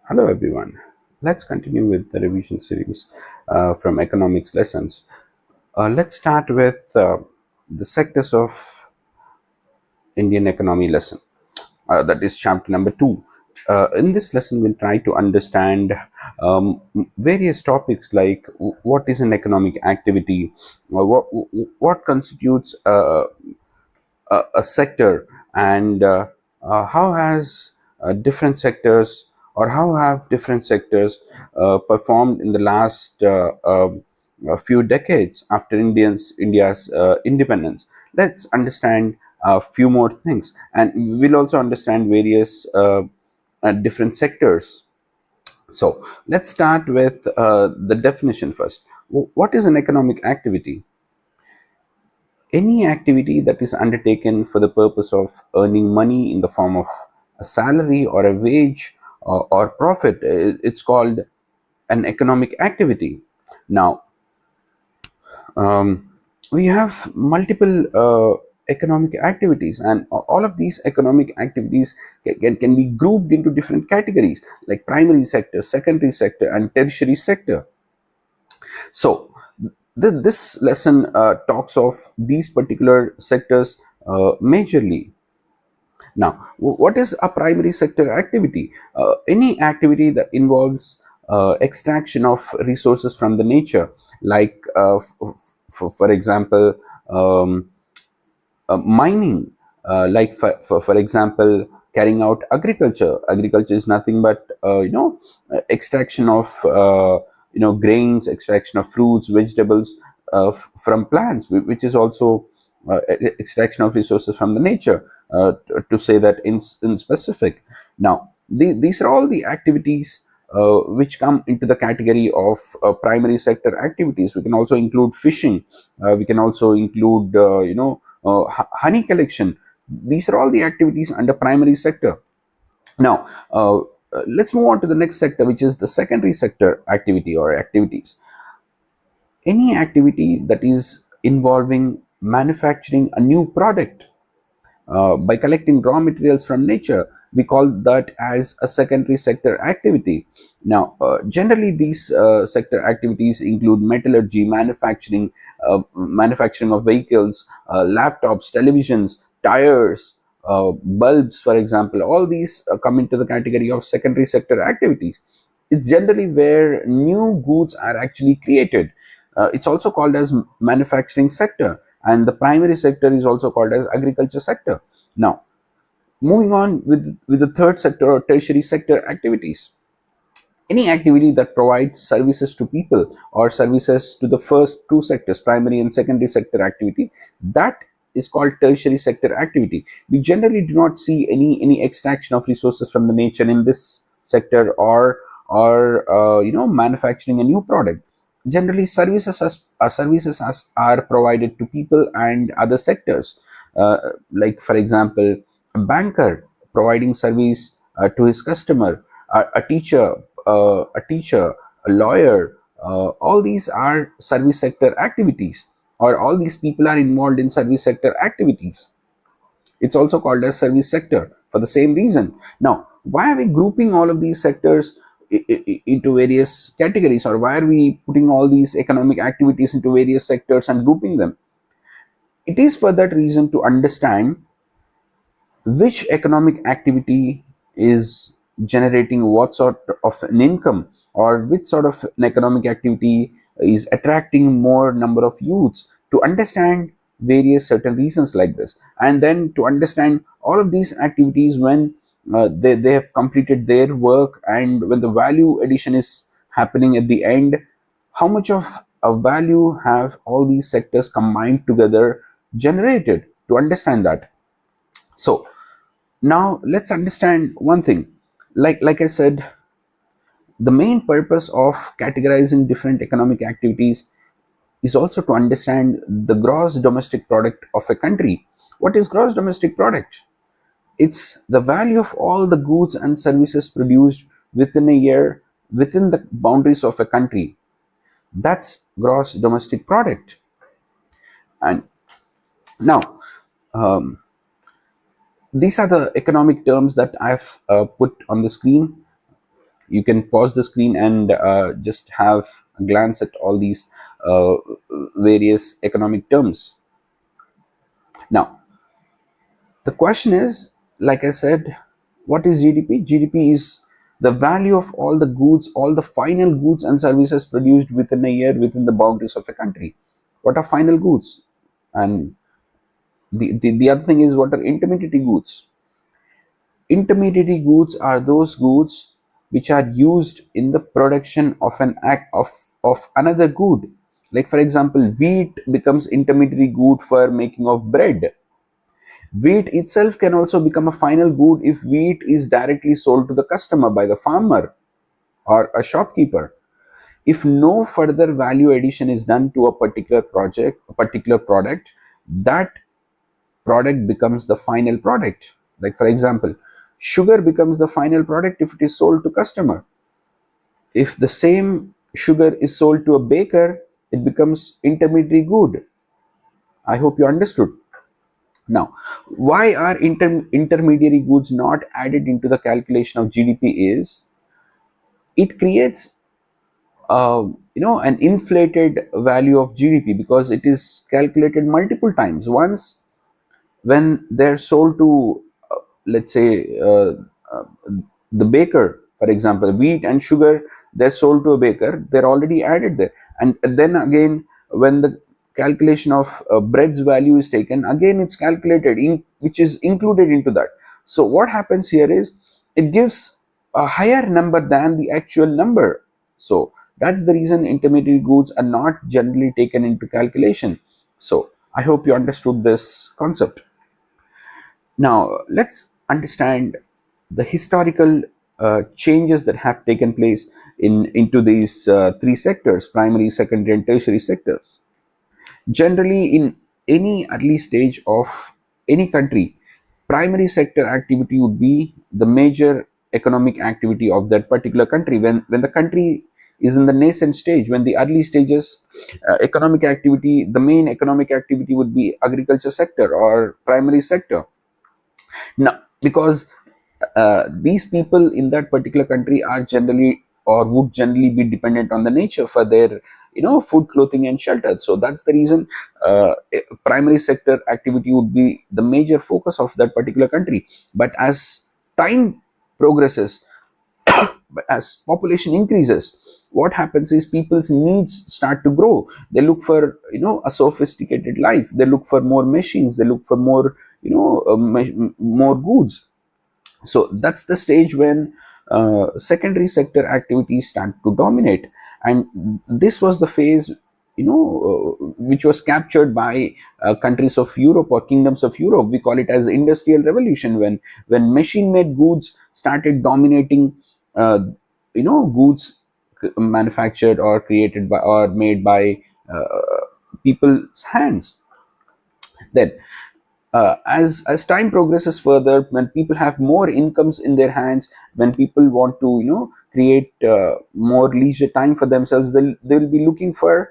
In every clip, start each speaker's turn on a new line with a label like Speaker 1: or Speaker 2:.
Speaker 1: Hello everyone. Let's continue with the revision series from economics lessons. Let's start with the sectors of Indian economy lesson. That is chapter number 2. In this lesson, we'll try to understand various topics like what is an economic activity, what constitutes a sector, and how has different sectors or how have different sectors performed in the last a few decades after India's independence. Let's understand a few more things, and we'll also understand various different sectors. So let's start with the definition first. What is an economic activity? Any activity that is undertaken for the purpose of earning money in the form of a salary or a wage or profit, it's called an economic activity. Now, we have multiple economic activities, and all of these economic activities can be grouped into different categories like primary sector, secondary sector, and tertiary sector. So, this lesson talks of these particular sectors majorly. Now, what is a primary sector activity? Any activity that involves extraction of resources from the nature, like, for example, um, mining, like for example, carrying out agriculture. Agriculture is nothing but extraction of grains, extraction of fruits, vegetables from plants, which is also extraction of resources from the nature, to say that in specific. Now, these are all the activities which come into the category of primary sector activities. We can also include fishing. We can also include honey collection. These are all the activities under primary sector. Now, let's move on to the next sector, which is the secondary sector activity or activities. Any activity that is involving manufacturing a new product by collecting raw materials from nature, we call that as a secondary sector activity. Now, generally, these sector activities include metallurgy, manufacturing of vehicles, laptops, televisions, tires, bulbs, for example. All these come into the category of secondary sector activities. It's generally where new goods are actually created. It's also called as manufacturing sector, and the primary sector is also called as agriculture sector. Now, moving on with the third sector or tertiary sector activities. Any activity that provides services to people or services to the first two sectors, primary and secondary sector activity, that is called tertiary sector activity. We generally do not see any extraction of resources from the nature in this sector, or manufacturing a new product. Generally, services are provided to people and other sectors, like, for example, a banker providing service to his customer, a teacher, a lawyer. All these are service sector activities, or all these people are involved in service sector activities. It's also called as service sector for the same reason. Now, why are we grouping all of these sectors into various categories, or why are we putting all these economic activities into various sectors and grouping them? It is for that reason, to understand which economic activity is generating what sort of an income, or which sort of an economic activity is attracting more number of youths, to understand various certain reasons like this, and then to understand all of these activities when they have completed their work, and when the value addition is happening at the end, how much of a value have all these sectors combined together generated, to understand that. So now let's understand one thing. Like I said, the main purpose of categorizing different economic activities is also to understand the gross domestic product of a country. What is gross domestic product? It's the value of all the goods and services produced within a year within the boundaries of a country. That's gross domestic product. And now, um, these are the economic terms that I've put on the screen. You can pause the screen and just have a glance at all these uh, various economic terms. Now, the question is, like I said, what is GDP? GDP is the value of all the goods, all the final goods and services produced within a year within the boundaries of a country. What are final goods? And the other thing is, what are intermediary goods? Intermediary goods are those goods which are used in the production of an act of another good. Like for example, wheat becomes intermediary good for making of bread. Wheat itself can also become a final good if wheat is directly sold to the customer by the farmer or a shopkeeper. If no further value addition is done to a particular project, a particular product, that product becomes the final product. Like for example, sugar becomes the final product if it is sold to customer. If the same sugar is sold to a baker, it becomes intermediary good. I hope you understood. Now, why are intermediary goods not added into the calculation of GDP is it creates an inflated value of GDP because it is calculated multiple times. Once when they're sold to let's say uh, the baker, for example, wheat and sugar, they're sold to a baker, they're already added there. And then again, when the calculation of bread's value is taken, again it's calculated in, which is included into that. So what happens here is it gives a higher number than the actual number. So that's the reason intermediate goods are not generally taken into calculation. So I hope you understood this concept. Now, let's understand the historical changes that have taken place into these three sectors: primary, secondary, and tertiary sectors. Generally, in any early stage of any country, primary sector activity would be the major economic activity of that particular country. When the country is in the nascent stage, when the early stages, economic activity, the main economic activity would be agriculture sector or primary sector. Now, because these people in that particular country are generally or would generally be dependent on the nature for their food, clothing, and shelter. So that's the reason primary sector activity would be the major focus of that particular country. But as time progresses, but as population increases, what happens is people's needs start to grow. They look for a sophisticated life, they look for more machines, they look for more more goods. So that's the stage when secondary sector activities start to dominate. And this was the phase which was captured by countries of Europe or kingdoms of Europe. We call it as industrial revolution, when machine made goods started dominating goods manufactured or created by or made by people's hands. Then as time progresses further, when people have more incomes in their hands, when people want to create more leisure time for themselves, they'll be looking for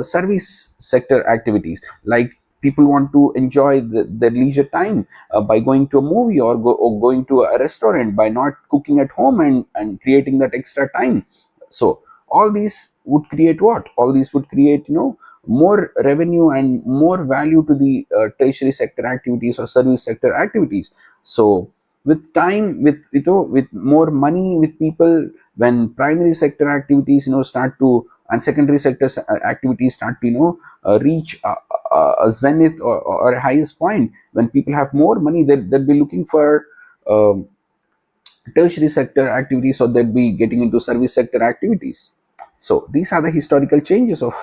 Speaker 1: service sector activities. Like people want to enjoy their leisure time by going to a movie or going to a restaurant, by not cooking at home and creating that extra time. So all these would create what? All these would create more revenue and more value to the tertiary sector activities or service sector activities. So with time, with more money with people, when primary sector activities start to, and secondary sector activities start to reach a zenith or a highest point, when people have more money, they'll be looking for um, tertiary sector activities, or they'll be getting into service sector activities. So these are the historical changes of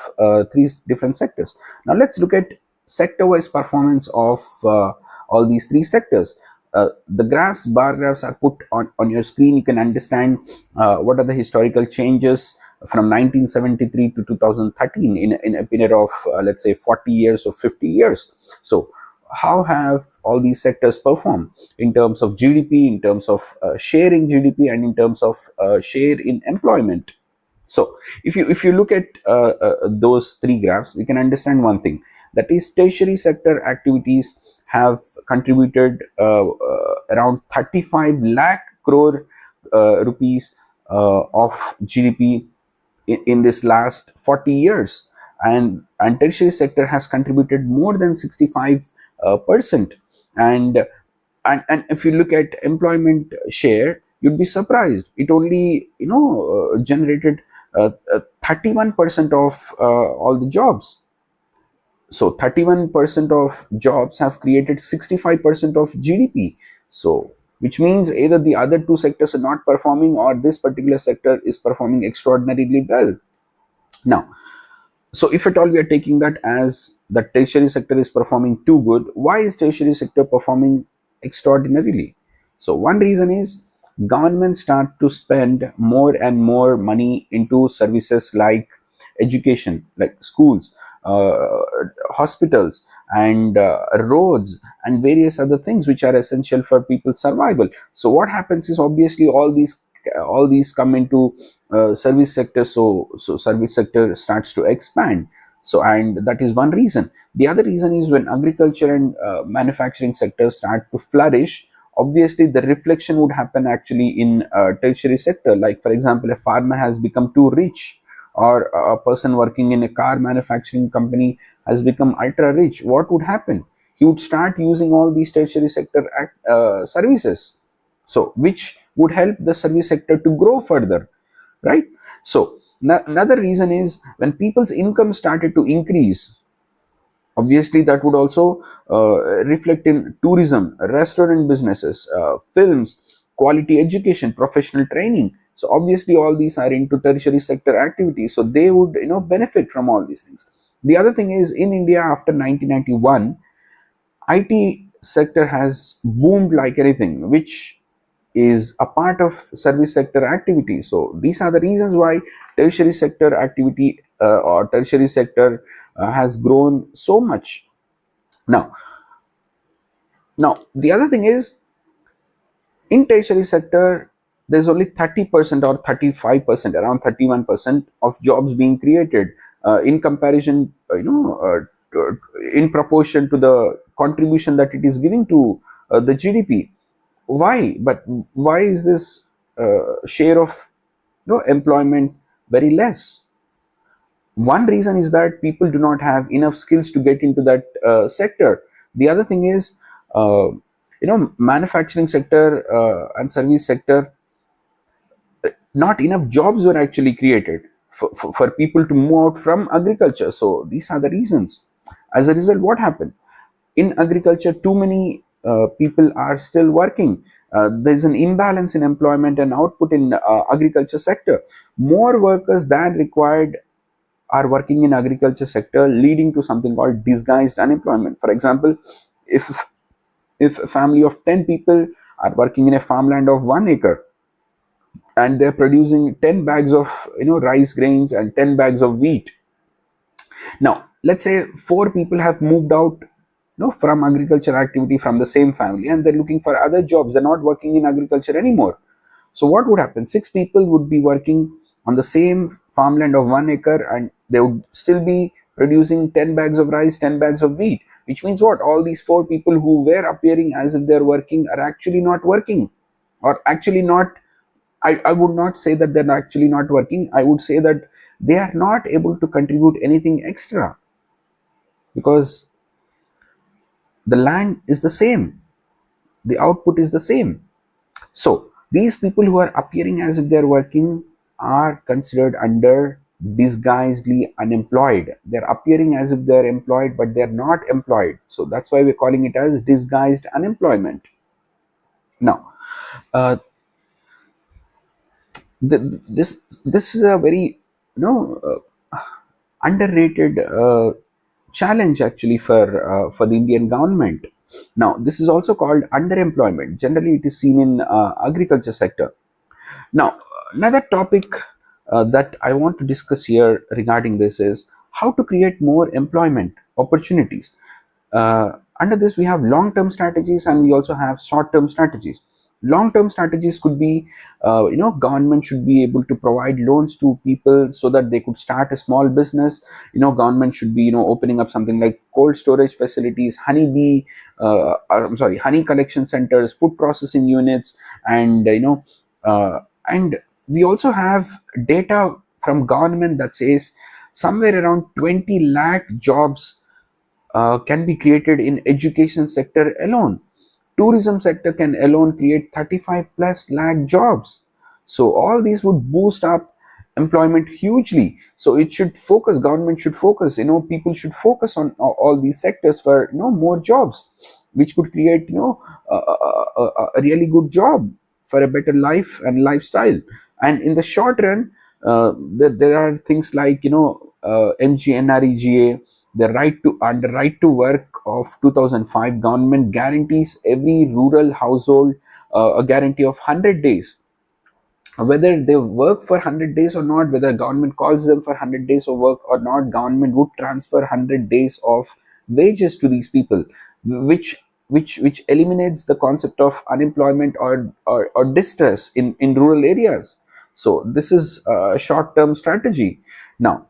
Speaker 1: three different sectors. Now let's look at sector-wise performance of all these three sectors. The bar graphs are put on your screen. You can understand what are the historical changes from 1973 to 2013 in a period of let's say 40 years or 50 years. So how have all these sectors performed in terms of GDP, in terms of share in GDP, and in terms of share in employment? So if you look at those three graphs, we can understand one thing, that is tertiary sector activities have contributed around 35 lakh crore rupees of GDP in this last 40 years, and tertiary sector has contributed more than 65 percent. And if you look at employment share, you'd be surprised. It only generated 31% of all the jobs. So 31% of jobs have created 65% of GDP. So which means either the other two sectors are not performing, or this particular sector is performing extraordinarily well. Now, so if at all we are taking that as the tertiary sector is performing too good, why is tertiary sector performing extraordinarily? So one reason is governments start to spend more and more money into services like education, like schools, hospitals, and roads, and various other things which are essential for people's survival. So what happens is, obviously all these come into service sector. So service sector starts to expand. So, and that is one reason. The other reason is, when agriculture and manufacturing sectors start to flourish, obviously the reflection would happen actually in tertiary sector. Like for example, a farmer has become too rich, or a person working in a car manufacturing company has become ultra rich. What would happen? He would start using all these tertiary sector services, so which would help the service sector to grow further, right? So another reason is, when people's income started to increase, obviously that would also reflect in tourism, restaurant businesses, films, quality education, professional training. So obviously all these are into tertiary sector activities, so they would benefit from all these things. The other thing is, in India after 1991, IT sector has boomed like anything, which is a part of service sector activity. So these are the reasons why tertiary sector activity or tertiary sector has grown so much. Now, the other thing is, in tertiary sector, there's only 30% or 35%, around 31% of jobs being created, in comparison, in proportion to the contribution that it is giving to the GDP. Why is this share of employment very less? One reason is that people do not have enough skills to get into that sector. The other thing is, manufacturing sector and service sector, not enough jobs were actually created for people to move out from agriculture. So these are the reasons. As a result, what happened? In agriculture, too many people are still working. There's an imbalance in employment and output in agriculture sector. More workers than required are working in agriculture sector, leading to something called disguised unemployment. For example, if a family of 10 people are working in a farmland of 1 acre, and they're producing 10 bags of rice grains and 10 bags of wheat. Now let's say 4 people have moved out from agriculture activity from the same family, and they're looking for other jobs. They're not working in agriculture anymore. So what would happen? 6 people would be working on the same farmland of 1 acre, and they would still be producing 10 bags of rice, 10 bags of wheat. Which means what? All these 4 people who were appearing as if they're working are actually not working, or actually not. I would not say that they're actually not working. I would say that they are not able to contribute anything extra, because the land is the same, the output is the same. So these people who are appearing as if they're working are considered under disguisedly unemployed. They're appearing as if they're employed, but they're not employed. So that's why we're calling it as disguised unemployment. Now, uh, this is a very underrated challenge actually for the Indian government. Now, this is also called underemployment. Generally, it is seen in agriculture sector. Now, another topic that I want to discuss here regarding this is how to create more employment opportunities. Under this, we have long-term strategies and we also have short-term strategies. Long-term strategies could be, government should be able to provide loans to people so that they could start a small business. Government should be, opening up something like cold storage facilities, honey collection centers, food processing units, and and We also have data from government that says somewhere around 20 lakh jobs can be created in education sector alone. Tourism sector can alone create 35 plus lakh jobs. So all these would boost up employment hugely. So it should focus, government should focus, people should focus on all these sectors for more jobs, which could create a really good job for a better life and lifestyle. And in the short run, there are things like MGNREGA, the right to work of 2005. Government guarantees every rural household a guarantee of 100 days. Whether they work for 100 days or not, whether government calls them for 100 days of work or not, government would transfer 100 days of wages to these people, which which eliminates the concept of unemployment or distress in rural areas. So this is a short term strategy. Now,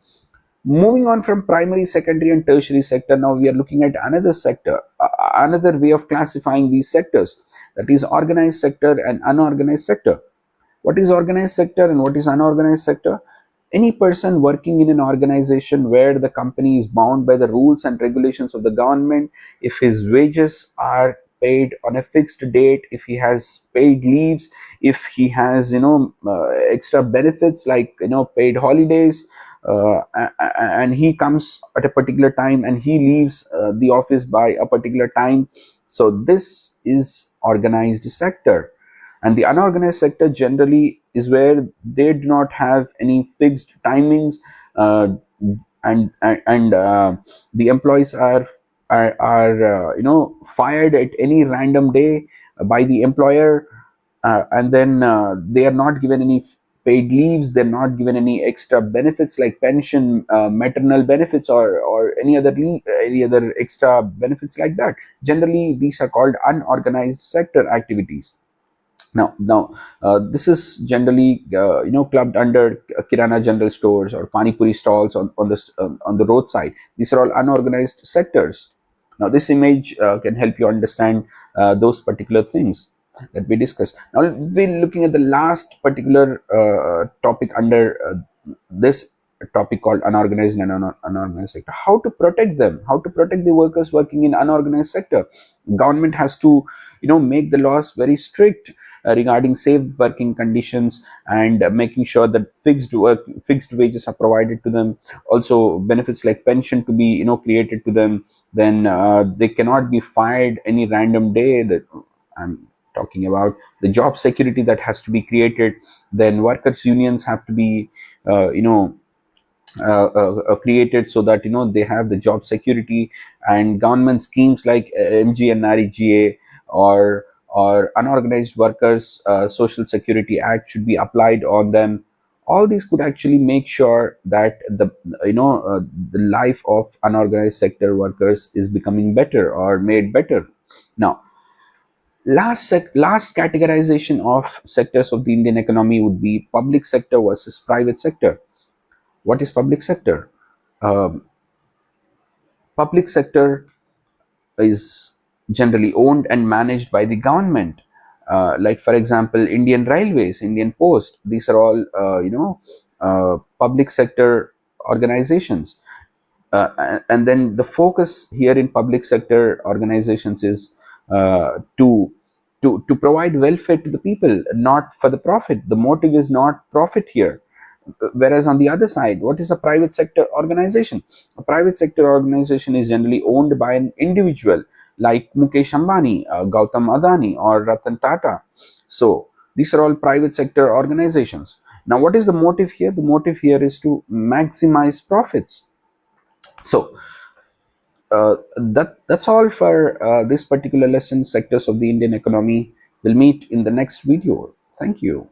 Speaker 1: moving on from primary, secondary, and tertiary sector, now we are looking at another sector, another way of classifying these sectors, that is organized sector and unorganized sector. What is organized sector and what is unorganized sector? Any person working in an organization where the company is bound by the rules and regulations of the government, if his wages are paid on a fixed date, if he has paid leaves, if he has extra benefits like paid holidays, and he comes at a particular time and he leaves the office by a particular time, so this is organized sector. And the unorganized sector generally is where they do not have any fixed timings, uh, and the employees are fired at any random day by the employer, and then they are not given any paid leaves, they're not given any extra benefits like pension, maternal benefits, or any other extra benefits like that. Generally these are called unorganized sector activities. Now, this is generally clubbed under kirana general stores or pani puri stalls on the roadside. These are all unorganized sectors. Now, this image can help you understand those particular things that we discussed. Now, we're looking at the last particular topic under this topic called unorganized and unorganized sector. How to protect them? How to protect the workers working in unorganized sector? Government has to make the laws very strict regarding safe working conditions, and making sure that fixed wages are provided to them. Also benefits like pension to be created to them. Then they cannot be fired any random day. That I'm talking about the job security that has to be created. Then workers unions have to be created, so that they have the job security. And government schemes like MG and REGA, or unorganized workers social security act should be applied on them. All these could actually make sure that the life of unorganized sector workers is becoming better or made better. Now, last categorization of sectors of the Indian economy would be public sector versus private sector. What is public sector? Um, Public sector is generally owned and managed by the government. Like for example, Indian Railways, Indian Post. These are all public sector organizations. And then the focus here in public sector organizations is to provide welfare to the people, not for the profit. The motive is not profit here. Whereas on the other side, what is a private sector organization? A private sector organization is generally owned by an individual like Mukesh Ambani, Gautam Adani, or Ratan Tata. So these are all private sector organizations. Now, what is the motive here? The motive here is to maximize profits. So that's all for this particular lesson, sectors of the Indian economy. We'll meet in the next video. Thank you.